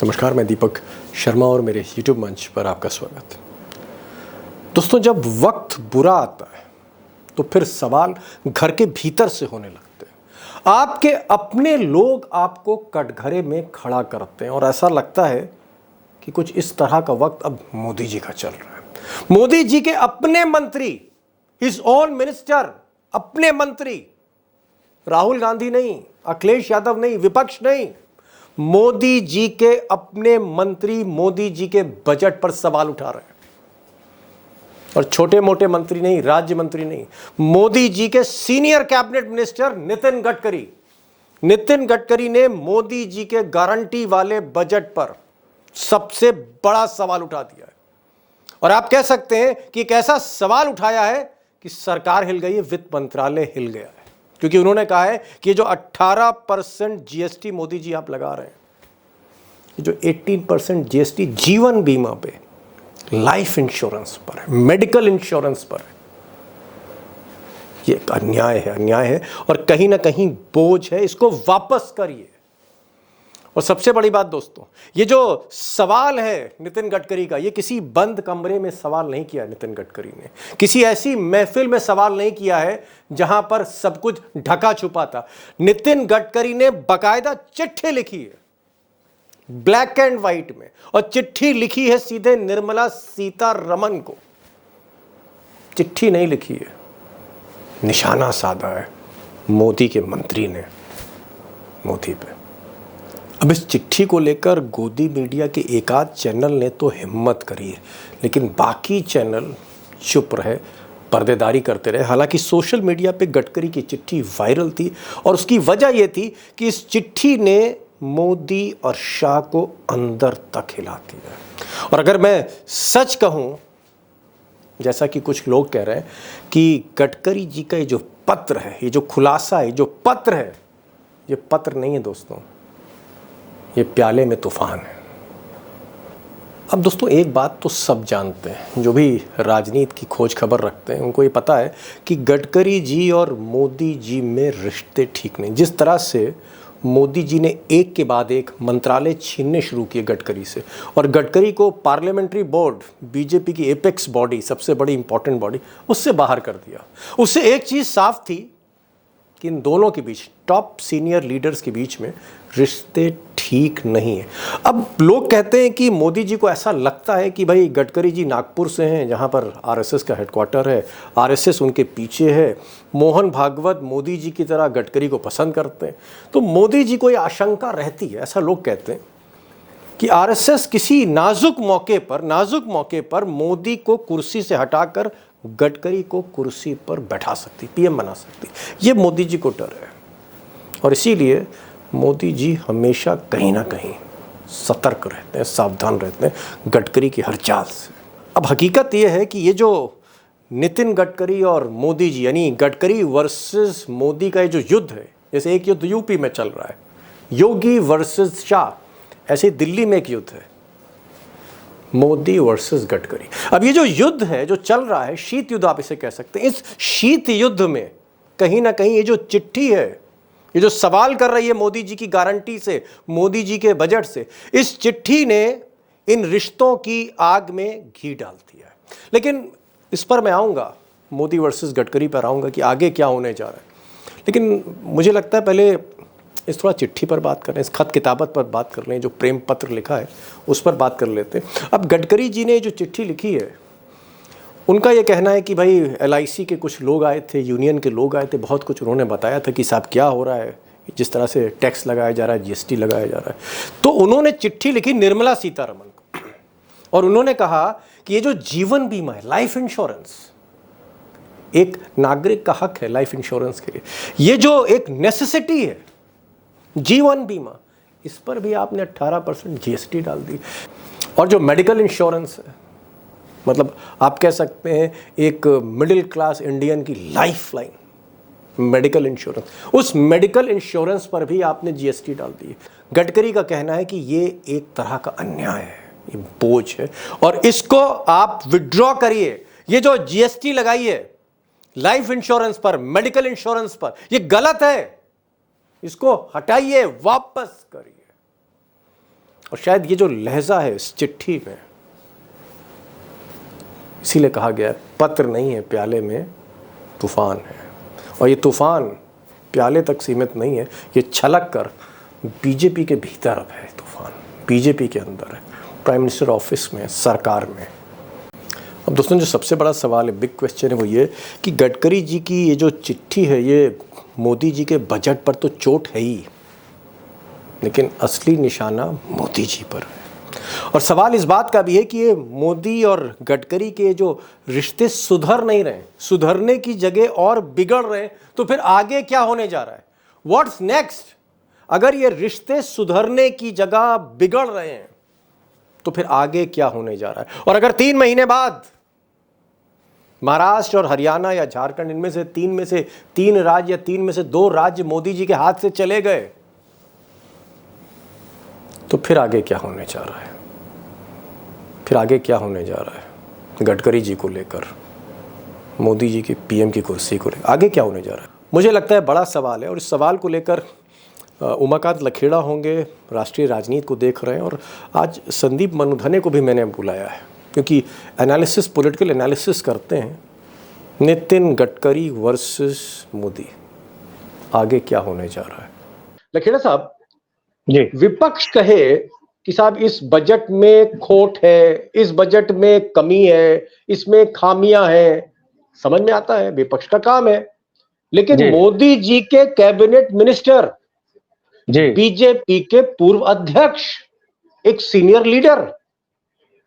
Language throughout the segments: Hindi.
नमस्कार, मैं दीपक शर्मा और मेरे YouTube मंच पर आपका स्वागत। दोस्तों, जब वक्त बुरा आता है तो फिर सवाल घर के भीतर से होने लगते हैं। आपके अपने लोग आपको कटघरे में खड़ा करते हैं और ऐसा लगता है कि कुछ इस तरह का वक्त अब मोदी जी का चल रहा है। मोदी जी के अपने मंत्री, हिज ओन मिनिस्टर, अपने मंत्री, राहुल गांधी नहीं, अखिलेश यादव नहीं, विपक्ष नहीं, मोदी जी के अपने मंत्री मोदी जी के बजट पर सवाल उठा रहे हैं। और छोटे मोटे मंत्री नहीं, राज्य मंत्री नहीं, मोदी जी के senior cabinet minister Nitin Gadkari ने मोदी जी के गारंटी वाले बजट पर सबसे बड़ा सवाल उठा दिया है। और आप कह सकते हैं कि एक ऐसा सवाल उठाया है कि सरकार हिल गई है, वित्त मंत्रालय हिल गया है, क्योंकि उन्होंने कहा है कि जो 18% जीएसटी मोदी जी आप लगा रहे हैं, जो 18% जीएसटी जीवन बीमा पे, लाइफ इंश्योरेंस पर है, मेडिकल इंश्योरेंस पर है, ये एक अन्याय है और कहीं ना कहीं बोझ है। इसको वापस करिए। और सबसे बड़ी बात दोस्तों, ये जो सवाल है नितिन गडकरी का, ये किसी बंद कमरे में सवाल नहीं किया नितिन गडकरी ने, किसी ऐसी महफिल में सवाल नहीं किया है जहां पर सब कुछ ढका छुपा था। नितिन गडकरी ने बाकायदा चिट्ठी लिखी है, ब्लैक एंड व्हाइट में, और चिट्ठी लिखी है सीधे निर्मला सीतारमण को। चिट्ठी नहीं लिखी है, निशाना साधा है मोदी के मंत्री ने मोदी पे। अब इस चिट्ठी को लेकर गोदी मीडिया के एक आध चैनल ने तो हिम्मत करी है, लेकिन बाकी चैनल चुप रहे, पर्देदारी करते रहे। हालांकि सोशल मीडिया पे गडकरी की चिट्ठी वायरल थी और उसकी वजह यह थी कि इस चिट्ठी ने मोदी और शाह को अंदर तक हिला दिया। और अगर मैं सच कहूं, जैसा कि कुछ लोग कह रहे हैं कि गडकरी जी का ये जो पत्र है, ये जो खुलासा है, जो पत्र है, ये पत्र नहीं है दोस्तों, ये प्याले में तूफान है। अब दोस्तों, एक बात तो सब जानते हैं, जो भी राजनीति की खोज खबर रखते हैं उनको ये पता है कि गडकरी जी और मोदी जी में रिश्ते ठीक नहीं। जिस तरह से मोदी जी ने एक के बाद एक मंत्रालय छीनने शुरू किए गडकरी से, और गडकरी को पार्लियामेंट्री बोर्ड, बीजेपी की एपेक्स बॉडी, सबसे बड़ी इंपॉर्टेंट बॉडी, उससे बाहर कर दिया। उससे एक चीज़ साफ थी कि इन दोनों के बीच, टॉप सीनियर लीडर्स के बीच में रिश्ते ठीक नहीं है। अब लोग कहते हैं कि मोदी जी को ऐसा लगता है कि भाई गडकरी जी नागपुर से हैं, जहां पर आरएसएस का हेडक्वार्टर है, आरएसएस उनके पीछे है, मोहन भागवत मोदी जी की तरह गडकरी को पसंद करते हैं। तो मोदी जी को ये आशंका रहती है, ऐसा लोग कहते हैं कि आरएसएस किसी नाजुक मौके पर मोदी को कुर्सी से हटाकर गडकरी को कुर्सी पर बैठा सकती, पीएम बना सकती। ये मोदी जी को डर है और इसीलिए मोदी जी हमेशा कहीं ना कहीं सतर्क रहते हैं, सावधान रहते हैं गडकरी की हर चाल से। अब हकीकत यह है कि ये जो नितिन गडकरी और मोदी जी, यानी गडकरी वर्सेस मोदी का ये जो युद्ध है, जैसे एक युद्ध यूपी में चल रहा है, योगी वर्सेस शाह, ऐसे दिल्ली में एक युद्ध है, मोदी वर्सेस गडकरी। अब ये जो युद्ध है, जो चल रहा है, शीत युद्ध आप इसे कह सकते हैं। इस शीत युद्ध में कहीं ना कहीं ये जो चिट्ठी है, ये जो सवाल कर रही है मोदी जी की गारंटी से, मोदी जी के बजट से, इस चिट्ठी ने इन रिश्तों की आग में घी डाल दिया है। लेकिन इस पर मैं आऊँगा, मोदी वर्सेस गडकरी पर आऊँगा कि आगे क्या होने जा रहा है। लेकिन मुझे लगता है पहले इस थोड़ा चिट्ठी पर बात करें, इस खत किताबत पर बात कर लें, जो प्रेम पत्र लिखा है उस पर बात कर लेते हैं। अब गडकरी जी ने जो चिट्ठी लिखी है, उनका ये कहना है कि भाई एलआईसी के कुछ लोग आए थे, यूनियन के लोग आए थे, बहुत कुछ उन्होंने बताया था कि साहब क्या हो रहा है, जिस तरह से टैक्स लगाया जा रहा है, जीएसटी लगाया जा रहा है। तो उन्होंने चिट्ठी लिखी निर्मला सीतारमण को और उन्होंने कहा कि ये जो जीवन बीमा है, लाइफ इंश्योरेंस, एक नागरिक का हक है लाइफ इंश्योरेंस के लिए, ये जो एक नेसेसिटी है जीवन बीमा, इस पर भी आपने 18% जीएसटी डाल दी। और जो मेडिकल इंश्योरेंस है, मतलब आप कह सकते हैं एक मिडिल क्लास इंडियन की लाइफ लाइन मेडिकल इंश्योरेंस, उस मेडिकल इंश्योरेंस पर भी आपने जीएसटी डाल दी। गडकरी का कहना है कि ये एक तरह का अन्याय है, ये बोझ है और इसको आप विड्रॉ करिए। ये जो जीएसटी लगाई है लाइफ इंश्योरेंस पर, मेडिकल इंश्योरेंस पर, ये गलत है, इसको हटाइए, वापस करिए। और शायद ये जो लहजा है इस चिट्ठी में, इसीलिए कहा गया है पत्र नहीं है प्याले में तूफान है। और ये तूफान प्याले तक सीमित नहीं है, ये छलक कर बीजेपी के भीतर अब है तूफान, बीजेपी के अंदर है, प्राइम मिनिस्टर ऑफिस में, सरकार में। अब दोस्तों जो सबसे बड़ा सवाल है, बिग क्वेश्चन है, वो ये कि गडकरी जी की ये जो चिट्ठी है ये मोदी जी के बजट पर तो चोट है ही, लेकिन असली निशाना मोदी जी पर है। और सवाल इस बात का भी है कि ये मोदी और गडकरी के जो रिश्ते सुधर नहीं रहे, सुधरने की जगह और बिगड़ रहे हैं, तो फिर आगे क्या होने जा रहा है, व्हाट्स नेक्स्ट? अगर ये रिश्ते सुधरने की जगह बिगड़ रहे हैं तो फिर आगे क्या होने जा रहा है? और अगर 3 महीने बाद महाराष्ट्र और हरियाणा या झारखंड, इनमें से 3 राज्य या 3 में से 2 राज्य मोदी जी के हाथ से चले गए, तो फिर आगे क्या होने जा रहा है? फिर आगे क्या होने जा रहा है गडकरी जी को लेकर, मोदी जी की पीएम की कुर्सी को लेकर आगे क्या होने जा रहा है? मुझे लगता है बड़ा सवाल है। और इस सवाल को लेकर उमाकांत लखेड़ा होंगे, राष्ट्रीय राजनीति को देख रहे हैं, और आज संदीप मनुधने को भी मैंने बुलाया है क्योंकि एनालिसिस, पॉलिटिकल एनालिसिस करते हैं। नितिन गडकरी वर्सेस मोदी, आगे क्या होने जा रहा है? लखेड़ा साहब जी, विपक्ष कहे कि साहब इस बजट में खोट है, इस बजट में कमी है, इसमें खामियां हैं, समझ में आता है, विपक्ष का काम है। लेकिन मोदी जी के कैबिनेट मिनिस्टर, बीजेपी के पूर्व अध्यक्ष, एक सीनियर लीडर,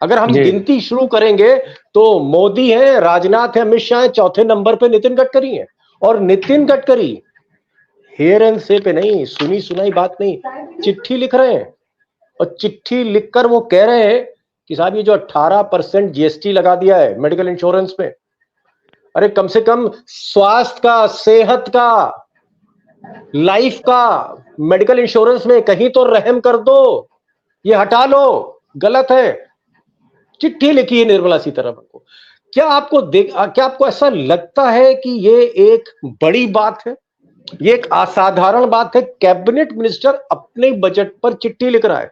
अगर हम गिनती शुरू करेंगे तो मोदी है, राजनाथ है, अमित शाह है, चौथे नंबर पे नितिन गडकरी है। और नितिन गडकरी हेयर एंड से पे नहीं, सुनी सुनाई बात नहीं, चिट्ठी लिख रहे हैं। और चिट्ठी लिखकर वो कह रहे हैं कि साहब ये जो 18% जीएसटी लगा दिया है मेडिकल इंश्योरेंस पे, अरे कम से कम स्वास्थ्य का, सेहत का, लाइफ का मेडिकल इंश्योरेंस में कहीं तो रहम कर दो, ये हटा लो, गलत है। चिट्ठी लिखी है निर्मला सीतारमण को। क्या आपको ऐसा लगता है कि ये एक बड़ी बात है, ये एक असाधारण बात है? कैबिनेट मिनिस्टर अपने बजट पर चिट्ठी लिख रहा है,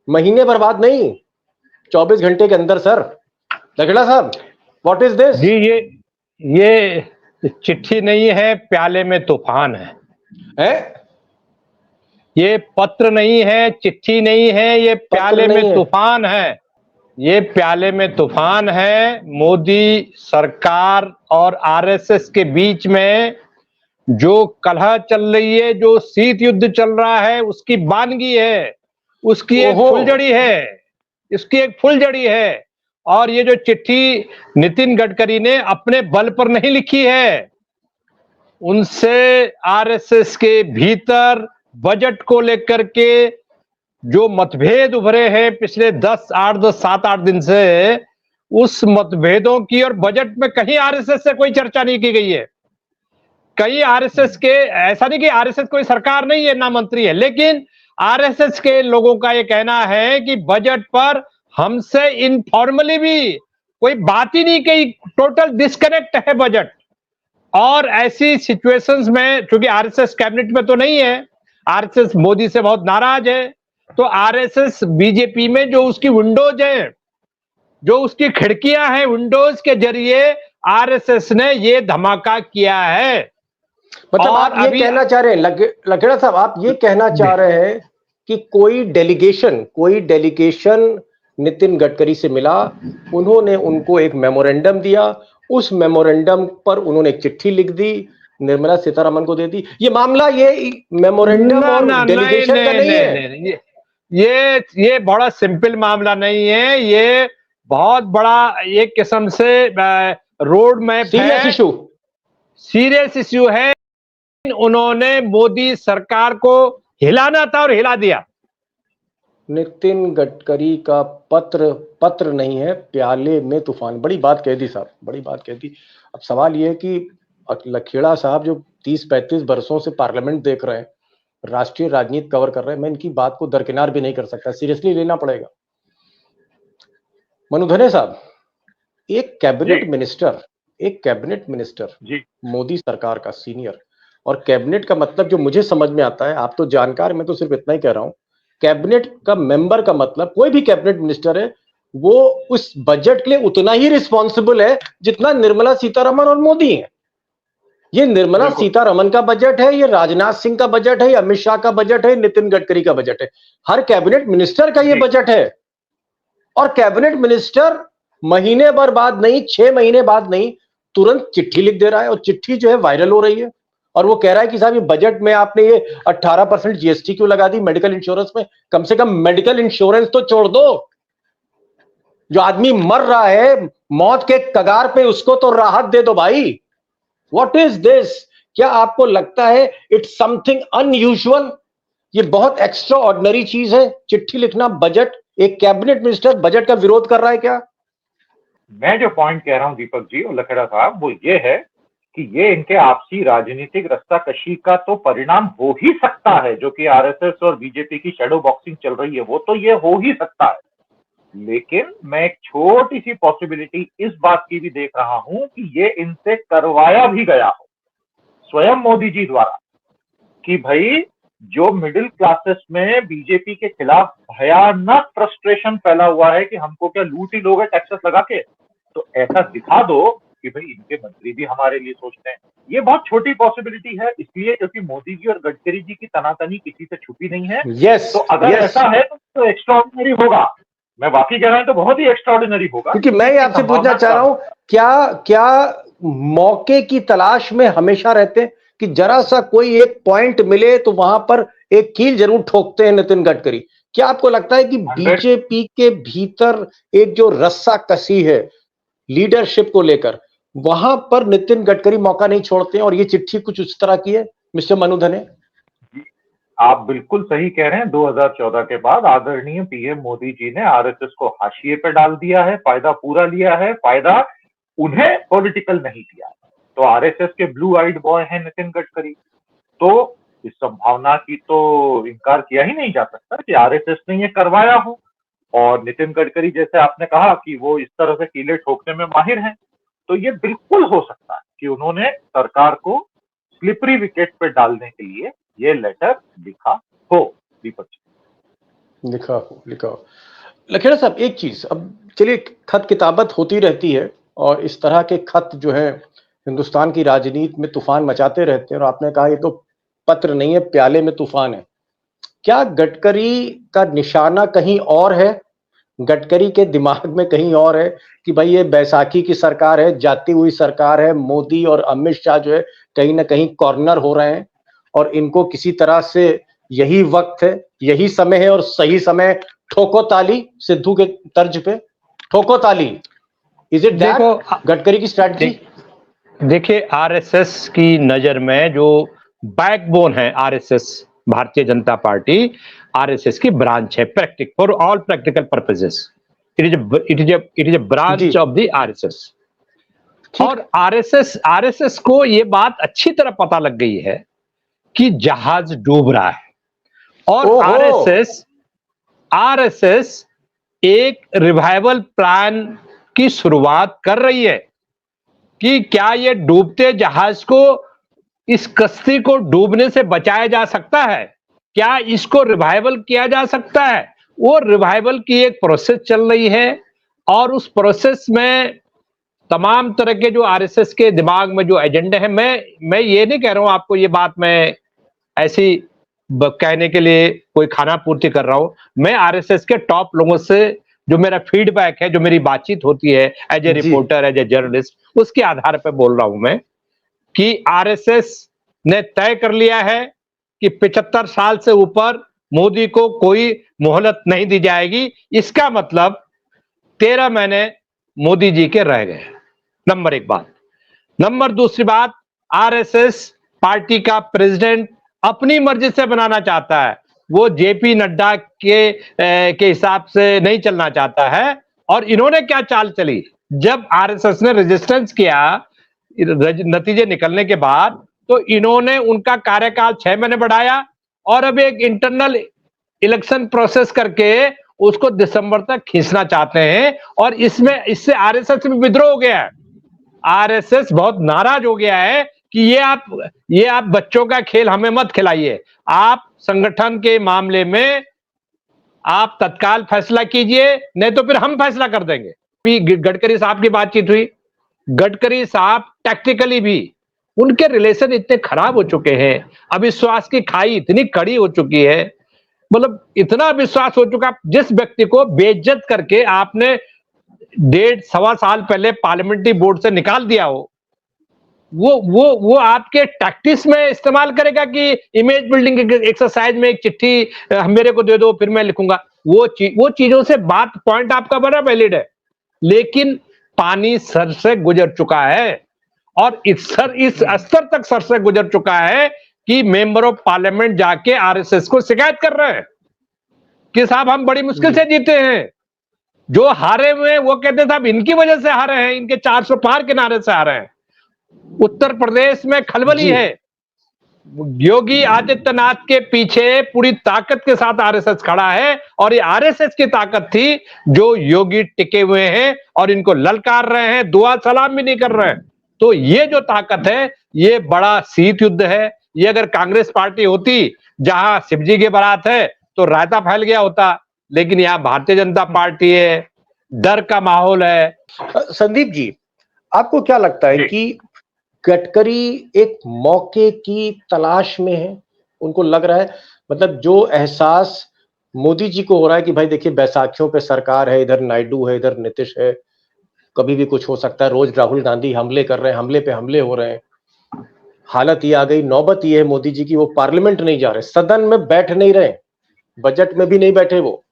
महीने बर्बाद नहीं, 24 घंटे के अंदर। सर लखेड़ा साहब, व्हाट इज दिस? जी, ये चिट्ठी नहीं है, प्याले में तूफान है? ये पत्र नहीं है, चिट्ठी नहीं है, ये प्याले में तूफान है। ये प्याले में तूफान है। मोदी सरकार और आरएसएस के बीच में जो कलह चल रही है, जो शीत युद्ध चल रहा है, उसकी बानगी है, उसकी एक फुलझड़ी है, इसकी एक फुलझड़ी है। और ये जो चिट्ठी नितिन गडकरी ने अपने बल पर नहीं लिखी है, उनसे आरएसएस के भीतर बजट को लेकर के जो मतभेद उभरे हैं पिछले 7-8 दिन से, उस मतभेदों की, और बजट में कहीं आरएसएस से कोई चर्चा नहीं की गई है। कहीं आरएसएस के, ऐसा नहीं कि आरएसएस कोई सरकार नहीं है, ना मंत्री है, लेकिन आरएसएस के लोगों का यह कहना है कि बजट पर हमसे इनफॉर्मली भी कोई बात ही नहीं की, टोटल डिस्कनेक्ट है बजट। और ऐसी सिचुएशंस में, क्योंकि आरएसएस कैबिनेट में तो नहीं है, आरएसएस मोदी से बहुत नाराज है, तो आरएसएस बीजेपी में जो उसकी विंडोज है, जो उसकी खिड़कियां हैं, विंडोज के जरिए आरएसएस ने ये धमाका किया है। मतलब आप ये कहना चाह रहे हैं, लखेड़ा साहब, आप ये कहना चाह रहे हैं कि कोई डेलीगेशन नितिन गडकरी से मिला, उन्होंने उनको एक मेमोरेंडम दिया, उस मेमोरेंडम पर उन्होंने एक चिट्ठी लिख दी, निर्मला सीतारमण को दे दी। ये मामला, ये मेमोरेंडम और डेलीगेशन का नहीं है। ये बड़ा सिंपल मामला नहीं है, ये बहुत बड़ा एक किस्म से रोड मैप है, सीरियस इश्यू है। उन्होंने मोदी सरकार को हिलाना था और हिला दिया। नितिन गडकरी का पत्र नहीं है, प्याले में तूफान। बड़ी बात कह दी साहब, बड़ी बात कह दी। अब सवाल यह है कि लखेड़ा साहब जो 30-35 वर्षों से पार्लियामेंट देख रहे हैं, राष्ट्रीय राजनीति कवर कर रहे हैं, मैं इनकी बात को दरकिनार भी नहीं कर सकता, सीरियसली लेना पड़ेगा। मनुधने साहब, एक कैबिनेट मिनिस्टर मोदी सरकार का सीनियर, और कैबिनेट का मतलब जो मुझे समझ में आता है, आप तो जानकार, मैं तो सिर्फ इतना ही कह रहा हूं कैबिनेट का मेंबर का मतलब, कोई भी कैबिनेट मिनिस्टर है, वो उस बजट के लिए उतना ही रिस्पॉन्सिबल है जितना निर्मला सीतारमण और मोदी हैं। ये निर्मला सीतारमण का बजट है, ये राजनाथ सिंह का बजट है, ये अमित शाह का बजट है, नितिन गडकरी का बजट है, हर कैबिनेट मिनिस्टर का ये बजट है। और कैबिनेट मिनिस्टर महीने भर बाद नहीं, 6 महीने बाद नहीं, तुरंत चिट्ठी लिख दे रहा है, और चिट्ठी जो है वायरल हो रही है, और वो कह रहा है कि साहब ये बजट में आपने ये 18% जीएसटी क्यों लगा दी मेडिकल इंश्योरेंस में? कम से कम मेडिकल इंश्योरेंस तो छोड़ दो। जो आदमी मर रहा है मौत के कगार पे, उसको तो राहत दे दो भाई। What is this? क्या आपको लगता है इट्स समथिंग अनयूजुअल? ये बहुत एक्स्ट्रा ऑर्डिनरी चीज है चिट्ठी लिखना, बजट। एक कैबिनेट मिनिस्टर बजट का विरोध कर रहा है क्या? मैं जो पॉइंट कह रहा हूं दीपक जी और लखेड़ा साहब, वो ये है कि ये इनके आपसी राजनीतिक रस्साकशी का तो परिणाम हो ही सकता है, जो कि आरएसएस और बीजेपी की शैडो बॉक्सिंग चल रही है, वो तो ये हो ही सकता है। लेकिन मैं एक छोटी सी पॉसिबिलिटी इस बात की भी देख रहा हूं कि ये इनसे करवाया भी गया हो स्वयं मोदी जी द्वारा, कि भाई जो मिडिल क्लासेस में बीजेपी के खिलाफ भयानक फ्रस्ट्रेशन फैला हुआ है कि हमको क्या लूट ही लोगे टैक्सेस लगा के, तो ऐसा दिखा दो कि भाई इनके मंत्री भी हमारे लिए सोचते हैं। ये बहुत छोटी पॉसिबिलिटी है, इसलिए क्योंकि मोदी जी और गडकरी जी की तनातनी किसी से छुपी नहीं है। तो अगर ऐसा है तो एक्स्ट्राऑर्डिनरी होगा। मैं बाकी कह रहा हूं तो बहुत ही एक्स्ट्राऑर्डिनरी होगा। क्योंकि मैं ये आपसे पूछना चाह रहा हूं, क्या मौके की तलाश में हमेशा रहते हैं कि जरा सा कोई एक पॉइंट मिले तो वहां पर एक कील जरूर ठोकते हैं नितिन गडकरी? क्या आपको लगता है कि बीजेपी के भीतर एक जो रस्सा कसी है लीडरशिप को लेकर, वहां पर नितिन गडकरी मौका नहीं छोड़ते हैं, और ये चिट्ठी कुछ उस तरह की है मिस्टर मनु धने? आप बिल्कुल सही कह रहे हैं। 2014 के बाद आदरणीय पीएम मोदी जी ने आरएसएस को हाशिए पे डाल दिया है, फायदा पूरा लिया है, फायदा उन्हें पॉलिटिकल नहीं दिया। तो आरएसएस के ब्लू आइड बॉय हैं नितिन गडकरी, तो इस संभावना की तो इनकार किया ही नहीं जा सकता कि आरएसएस ने ये करवाया हो। और नितिन गडकरी जैसे आपने कहा कि वो इस तरह से कीले ठोकने में माहिर हैं, तो ये बिल्कुल हो सकता है कि उन्होंने सरकार को स्लिपरी विकेट पे डालने के लिए ये लेटर लिखा हो। दीपक जी, लिखा हो। लखेड़ा साहब, एक चीज, अब चलिए खत किताबत होती रहती है, और इस तरह के खत जो है हिंदुस्तान की राजनीति में तूफान मचाते रहते हैं, और आपने कहा ये तो पत्र नहीं है, प्याले में तूफान है। क्या गडकरी का निशाना कहीं और है? गडकरी के दिमाग में कहीं और है कि भाई ये बैसाखी की सरकार है, जाती हुई सरकार है, मोदी और अमित शाह जो है कहीं ना कहीं कॉर्नर हो रहे हैं, और इनको किसी तरह से यही वक्त है, यही समय है, और सही समय ठोको ताली, सिद्धू के तर्ज पे ठोको ताली। इज इट दैट गडकरी की स्ट्रैटेजी? देखिए, आरएसएस की नजर में जो बैकबोन है RSS, Bharatiya Janata party RSS की ब्रांच है, प्रैक्टिक for all practical purposes. It is a branch of the RSS. और आरएसएस को ये बात अच्छी तरह पता लग गई है कि जहाज डूब रहा है, और आरएसएस एक रिवाइवल प्लान की शुरुआत कर रही है कि क्या ये डूबते जहाज को, इस कश्ती को डूबने से बचाया जा सकता है, क्या इसको रिवाइवल किया जा सकता है। वो रिवाइवल की एक प्रोसेस चल रही है, और उस प्रोसेस में तमाम तरह के जो आरएसएस के दिमाग में जो एजेंडे हैं, मैं ये नहीं कह रहा हूं आपको, ये बात मैं ऐसी कहने के लिए कोई खाना पूर्ति कर रहा हूं। मैं आरएसएस के टॉप लोगों से जो मेरा फीडबैक है, जो मेरी बातचीत होती है as a reporter, as a journalist, उसके आधार पर बोल रहा हूं मैं कि आरएसएस ने तय कर लिया है कि 75 साल से ऊपर मोदी को कोई मोहलत नहीं दी जाएगी। इसका मतलब 13 महीने मोदी जी के रह गए। नंबर एक बात। नंबर दूसरी बात, आरएसएस पार्टी का प्रेसिडेंट अपनी मर्जी से बनाना चाहता है, वो जेपी नड्डा के हिसाब से नहीं चलना चाहता है। और इन्होंने क्या चाल चली, जब आरएसएस ने रेजिस्टेंस किया नतीजे निकलने के बाद, तो इन्होंने उनका कार्यकाल 6 महीने बढ़ाया, और अब एक इंटरनल इलेक्शन प्रोसेस करके उसको दिसंबर तक खींचना चाहते हैं। और इससे आरएसएस में विद्रोह हो गया है। आरएसएस बहुत नाराज हो गया है कि ये आप बच्चों का खेल हमें मत खिलाइए। आप संगठन के मामले में आप तत्काल फैसला कीजिए, नहीं तो फिर हम फैसला कर देंगे। गडकरी साहब की बातचीत हुई, गडकरी साहब टैक्टिकली भी उनके रिलेशन इतने खराब हो चुके हैं, अविश्वास की खाई इतनी कड़ी हो चुकी है, मतलब इतना विश्वास हो चुका, जिस व्यक्ति को बेइज्जत करके आपने 1.5-1.25 साल पहले पार्लियामेंट्री बोर्ड से निकाल दिया हो, वो आपके टैक्टिक्स में इस्तेमाल करेगा कि इमेज बिल्डिंग एक्सरसाइज में एक चिट्ठी मेरे को दे दो फिर मैं लिखूंगा। वो चीजों से बात पॉइंट आपका बड़ा वैलिड है, लेकिन पानी सर से गुजर चुका है और इस स्तर तक सर से गुजर चुका है कि मेंबर ऑफ पार्लियामेंट जाके आरएसएस को शिकायत कर रहे हैं कि साहब हम बड़ी मुश्किल से जीते हैं। जो हारे हुए वो कहते साहब इनकी वजह से हारे हैं, इनके 400 पार के नारे से हारे हैं। उत्तर प्रदेश में खलबली है, योगी आदित्यनाथ के पीछे पूरी ताकत के साथ आरएसएस खड़ा है और ये आरएसएस की ताकत थी जो योगी टिके हुए हैं और इनको ललकार रहे हैं, दुआ सलाम भी नहीं कर रहे हैं। तो ये जो ताकत है ये बड़ा शीत युद्ध है। ये अगर कांग्रेस पार्टी होती जहां शिवजी की बारात है तो रायता फैल गया होता, लेकिन यहाँ भारतीय जनता पार्टी है, डर का माहौल है। संदीप जी, आपको क्या लगता है कि गडकरी एक मौके की तलाश में है? उनको लग रहा है, मतलब जो एहसास मोदी जी को हो रहा है कि भाई देखिए बैसाखियों पे सरकार है, इधर नायडू है, इधर नीतीश है, कभी भी कुछ हो सकता है, रोज राहुल गांधी हमले कर रहे हैं, हमले पे हमले हो रहे हैं, हालत ये आ गई, नौबत ये है मोदी जी की वो पार्लियामेंट नहीं जा रहे, सदन में बैठ नहीं रहे, बजट में भी नहीं बैठे, वो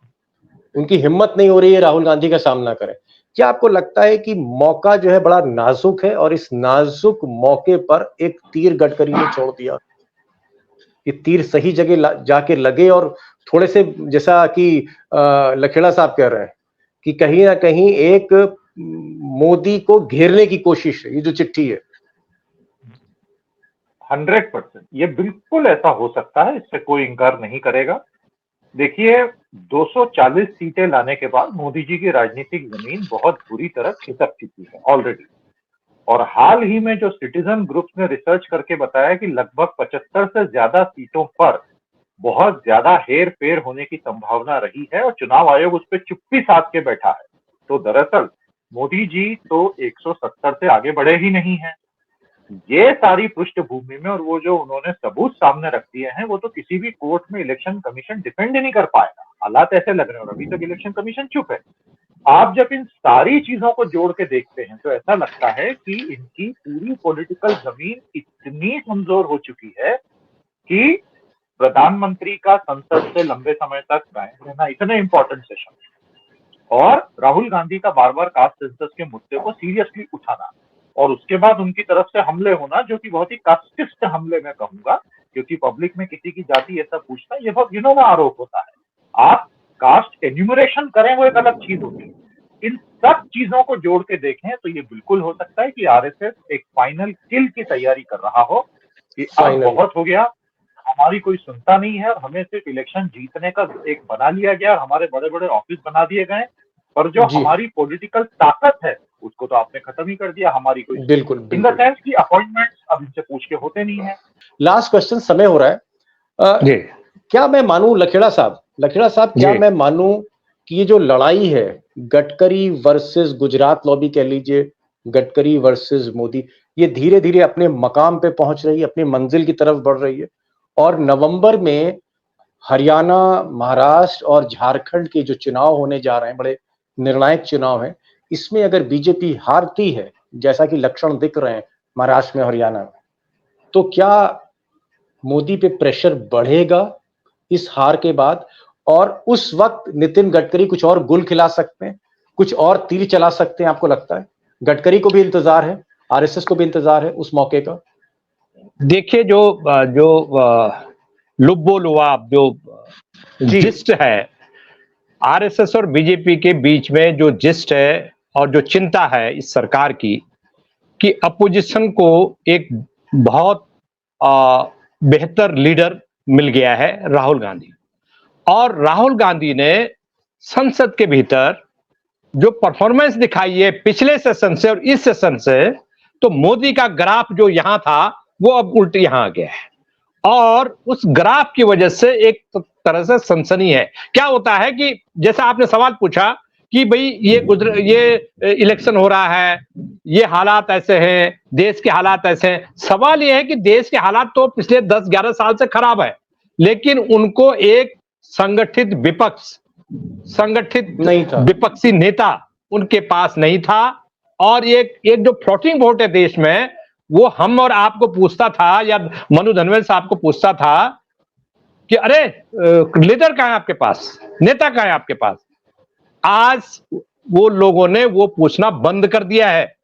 उनकी हिम्मत नहीं हो रही है राहुल गांधी का सामना करें। क्या आपको लगता है कि मौका जो है बड़ा नाजुक है और इस नाजुक मौके पर एक तीर गडकरी ने छोड़ दिया, ये तीर सही जगह जाके लगे और थोड़े से जैसा कि लखेड़ा साहब कह रहे हैं कि कहीं ना कहीं एक मोदी को घेरने की कोशिश है, ये जो चिट्ठी है? 100% ये बिल्कुल ऐसा हो सकता है, इससे कोई इंकार नहीं करेगा। देखिए 240 सीटें लाने के बाद मोदी जी की राजनीतिक जमीन बहुत बुरी तरह खिसक चुकी है ऑलरेडी, और हाल ही में जो सिटीजन ग्रुप्स ने रिसर्च करके बताया कि लगभग 75 से ज्यादा सीटों पर बहुत ज्यादा हेर फेर होने की संभावना रही है और चुनाव आयोग उस पर चुप्पी साध के बैठा है। तो दरअसल मोदी जी तो 170 से आगे बढ़े ही नहीं है। ये सारी पृष्ठभूमि में और वो जो उन्होंने सबूत सामने रख दिए हैं वो तो किसी भी कोर्ट में इलेक्शन कमीशन डिफेंड ही नहीं कर पाएगा। हालात ऐसे लग रहे हैं और अभी तक इलेक्शन कमीशन चुप है। आप जब इन सारी चीजों को जोड़ के देखते हैं तो ऐसा लगता है कि इनकी पूरी पॉलिटिकल जमीन इतनी कमजोर हो चुकी है कि प्रधानमंत्री का संसद से लंबे समय तक गायब रहना इतने इंपॉर्टेंट सेशन और राहुल गांधी का बार बार कास्ट सेंसस के मुद्दे को सीरियसली उठाना और उसके बाद उनकी तरफ से हमले होना, जो कि बहुत ही कास्टिस्ट हमले में कहूंगा, क्योंकि पब्लिक में किसी की जाति ऐसा पूछना ये बहुत घिनौना आरोप होता है। आप कास्ट एन्यूमरेशन करें वो एक अलग चीज होती है। इन सब चीजों को जोड़ के देखें तो ये बिल्कुल हो सकता है कि आरएसएस एक फाइनल किल की तैयारी कर रहा हो कि अब बहुत हो गया, हमारी कोई सुनता नहीं है और हमें सिर्फ इलेक्शन जीतने का एक बना लिया गया और हमारे बड़े बड़े ऑफिस बना दिए गए, पर जो हमारी पॉलिटिकल ताकत है उसको तो आपने खत्म ही कर दिया। हमारी कोई बिल्कुल इन द सेंस की अपॉइंटमेंट्स अब इनसे पूछ के होते नहीं है। लास्ट क्वेश्चन, समय हो रहा है। क्या मैं मानूं लखेड़ा साहब, क्या मैं मानूं कि ये जो लड़ाई है गडकरी वर्सेस गुजरात लॉबी कह लीजिए, गडकरी वर्सेस मोदी, ये धीरे धीरे अपने मकाम पे पहुंच रही है, अपनी मंजिल की तरफ बढ़ रही है और नवंबर में हरियाणा, महाराष्ट्र और झारखंड के जो चुनाव होने जा रहे हैं, बड़े निर्णायक चुनाव हैं, इसमें अगर बीजेपी हारती है जैसा कि लक्षण दिख रहे हैं महाराष्ट्र में, हरियाणा में, तो क्या मोदी पे प्रेशर बढ़ेगा इस हार के बाद? और उस वक्त नितिन गडकरी कुछ और गुल खिला सकते हैं, कुछ और तीर चला सकते हैं? आपको लगता है गडकरी को भी इंतजार है, आरएसएस को भी इंतजार है उस मौके का? देखिए जो लुब्बो लुआब जो जिस्ट है आरएसएस और बीजेपी के बीच में, जो जिस्ट है और जो चिंता है इस सरकार की कि अपोजिशन को एक बहुत बेहतर लीडर मिल गया है राहुल गांधी, और राहुल गांधी ने संसद के भीतर जो परफॉर्मेंस दिखाई है पिछले सेशन से और इस सेशन से, तो मोदी का ग्राफ जो यहां था वो अब उल्टे यहां आ गया है और उस ग्राफ की वजह से एक तरह से सनसनी है। क्या होता है कि जैसा आपने सवाल पूछा कि भाई ये इलेक्शन हो रहा है, ये हालात ऐसे हैं, देश के हालात ऐसे हैं। सवाल ये है कि देश के हालात तो पिछले 10-11 साल से खराब है, लेकिन उनको एक संगठित नहीं था। विपक्षी नेता उनके पास नहीं था। और एक जो फ्लोटिंग वोट है देश में, वो हम और आपको पूछता था या मनु धनवेल साहब को पूछता था कि अरे लीडर कहाँ है आपके पास, नेता कहाँ है आपके पास। आज वो लोगों ने वो पूछना बंद कर दिया है,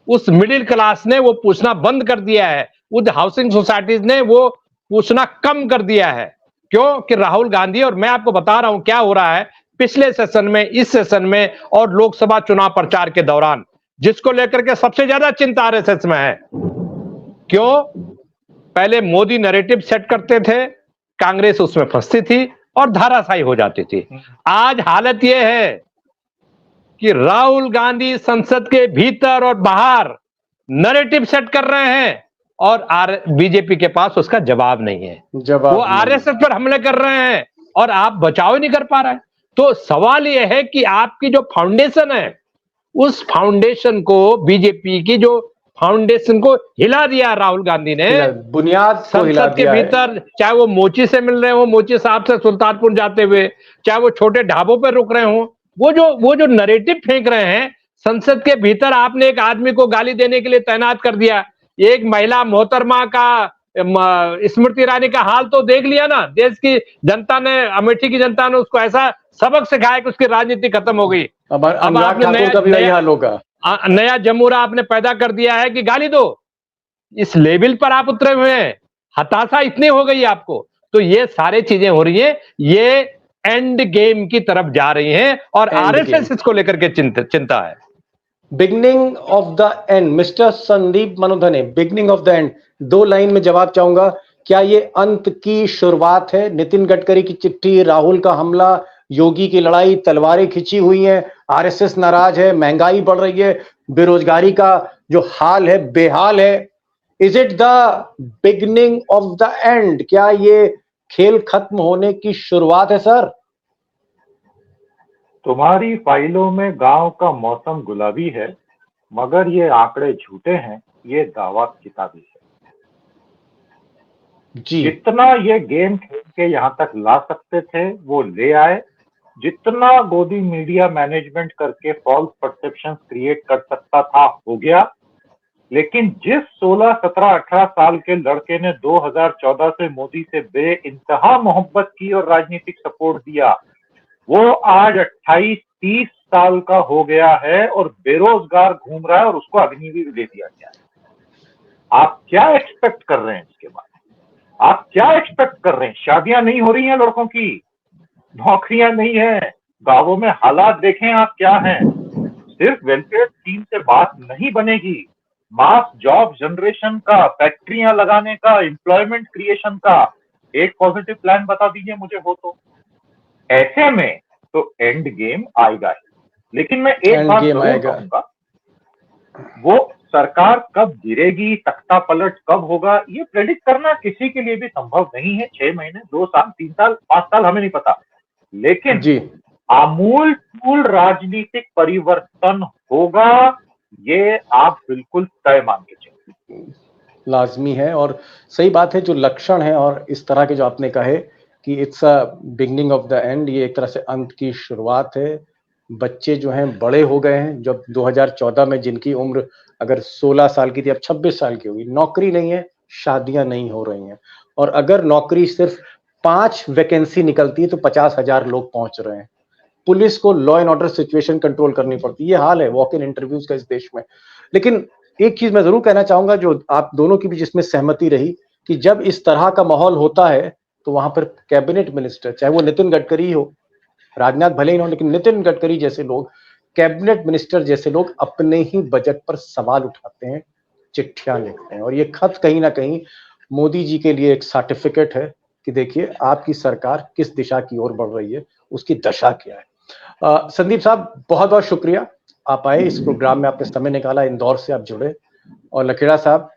उस मिडिल क्लास ने वो पूछना बंद कर दिया है, उस हाउसिंग सोसाइटीज ने वो पूछना कम कर दिया है। क्यों कि राहुल गांधी, और मैं आपको बता रहा हूं क्या हो रहा है पिछले सेशन में, इस सेशन में और लोकसभा चुनाव प्रचार के दौरान, जिसको लेकर के सबसे ज्यादा चिंता आरएसएस में है। क्यों? पहले मोदी नैरेटिव सेट करते थे, कांग्रेस उसमें फंसती थी और धाराशायी हो जाती थी। आज हालत यह है कि राहुल गांधी संसद के भीतर और बाहर नैरेटिव सेट कर रहे हैं और बीजेपी के पास उसका जवाब नहीं है। वो आरएसएस पर हमले कर रहे हैं और आप बचाव ही नहीं कर पा रहे हैं। तो सवाल यह है कि आपकी जो फाउंडेशन है, उस फाउंडेशन को, बीजेपी की जो फाउंडेशन को हिला दिया राहुल गांधी ने, बुनियाद को हिला संसद के भीतर। चाहे वो मोची से मिल रहे हो, मोची साहब से सुल्तानपुर जाते हुए, चाहे वो छोटे ढाबों पर रुक रहे हो, वो जो नैरेटिव फेंक रहे हैं संसद के भीतर। आपने एक आदमी को गाली देने के लिए तैनात कर दिया, एक महिला मोहतरमा का, स्मृति ईरानी का हाल तो देख लिया ना। देश की जनता ने, अमेठी की जनता ने उसको ऐसा सबक सिखाया कि उसकी राजनीति खत्म हो गई। अब आपने नया जमूरा आपने पैदा कर दिया है कि गाली दो। इस लेवल पर आप उतरे हुए हैं, हताशा इतनी हो गई आपको। तो ये सारी चीजें हो रही हैं, ये एंड गेम की तरफ जा रही हैं और आरएसएस इसको लेकर के चिंता है। Beginning of the end, mister Sandeep Manodhane, beginning of the end, 2 line में जवाब चाहूंगा। क्या ये अंत की शुरुआत है? नितिन गडकरी की चिट्ठी, राहुल का हमला, योगी की लड़ाई, तलवारें खिंची हुई हैं, आरएसएस नाराज है, महंगाई बढ़ रही है, बेरोजगारी का जो हाल है बेहाल है। Is it the beginning of the and? क्या ये खेल खत्म होने की शुरुआत है सर? तुम्हारी फाइलों में गांव का मौसम गुलाबी है, मगर ये आंकड़े झूठे हैं, ये दावा किताबी है जी। जितना ये गेम खेल के यहां तक ला सकते थे वो ले आए, जितना गोदी मीडिया मैनेजमेंट करके फॉल्स परसेप्शन क्रिएट कर सकता था हो गया। लेकिन जिस 16, 17, 18 साल के लड़के ने 2014 से मोदी से बेइंतहा मोहब्बत की और राजनीतिक सपोर्ट दिया, वो आज 28-30 साल का हो गया है और बेरोजगार घूम रहा है और उसको अग्निवीर दे दिया गया है। आप क्या एक्सपेक्ट कर रहे हैं इसके बाद? आप क्या एक्सपेक्ट कर रहे हैं? शादियां नहीं हो रही हैं लड़कों की, नौकरियां नहीं है, गांवों में हालात देखें आप क्या हैं। सिर्फ वेलफेयर स्कीम से बात नहीं बनेगी, मास जॉब जनरेशन का, फैक्ट्रियां लगाने का, एम्प्लॉयमेंट क्रिएशन का एक पॉजिटिव प्लान बता दीजिए मुझे हो तो। ऐसे में तो एंड गेम आएगा ही। लेकिन मैं एक बात जरूर कहूंगा, वो सरकार कब गिरेगी, तख्ता पलट कब होगा, ये प्रेडिक्ट करना किसी के लिए भी संभव नहीं है। 6 महीने, 2 साल, 3 साल, 5 साल, हमें नहीं पता। लेकिन आमूल राजनीतिक परिवर्तन होगा, ये आप बिल्कुल तय मान के चलिए, लाजमी है। और सही बात है, जो लक्षण है और इस तरह के जो आपने कहे कि it's a beginning of the and, ये एक तरह से अंत की शुरुआत है। बच्चे जो हैं बड़े हो गए हैं। जब 2014 में जिनकी उम्र अगर 16 साल की थी, अब 26 साल की होगी। नौकरी नहीं है, शादियां नहीं हो रही हैं, और अगर नौकरी सिर्फ 5 वैकेंसी निकलती है तो 50,000 लोग पहुंच रहे हैं। पुलिस को law and order situation control करनी पड़ती है। ये हाल है वॉक इन इंटरव्यूज का इस देश में। लेकिन एक चीज मैं जरूर कहना चाहूंगा, जो आप दोनों की भी जिसमें सहमति रही, कि जब इस तरह का माहौल होता है तो वहां पर कैबिनेट मिनिस्टर, चाहे वो नितिन गडकरी हो, राजनाथ भले ही हो, लेकिन नितिन गडकरी जैसे लोग, कैबिनेट मिनिस्टर जैसे लोग अपने ही बजट पर सवाल उठाते हैं, चिट्ठियां लिखते हैं। और ये खत कहीं ना कहीं मोदी जी के लिए एक सर्टिफिकेट है कि देखिए आपकी सरकार किस दिशा की ओर बढ़ रही है, उसकी दशा क्या है। संदीप साहब, बहुत बहुत शुक्रिया, आप आए इस प्रोग्राम में, आपने समय निकाला, इंदौर से आप जुड़े। और लखेड़ा साहब,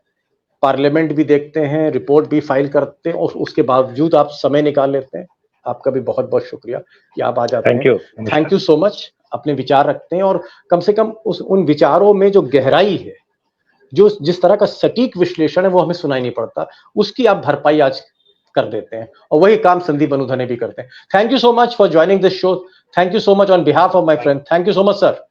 पार्लियामेंट भी देखते हैं, रिपोर्ट भी फाइल करते हैं और उसके बावजूद आप समय निकाल लेते हैं, आपका भी बहुत बहुत शुक्रिया कि आप आ जाते थैंक हैं। You. Thank you so much. अपने विचार रखते हैं और कम से कम उन विचारों में जो गहराई है, जो जिस तरह का सटीक विश्लेषण है वो हमें सुनाई नहीं पड़ता, उसकी आप भरपाई आज कर देते हैं और वही काम संदीप अनुधने भी करते हैं। Thank you so much for joining this show. Thank you so much on behalf of my friend. Thank you so much sir.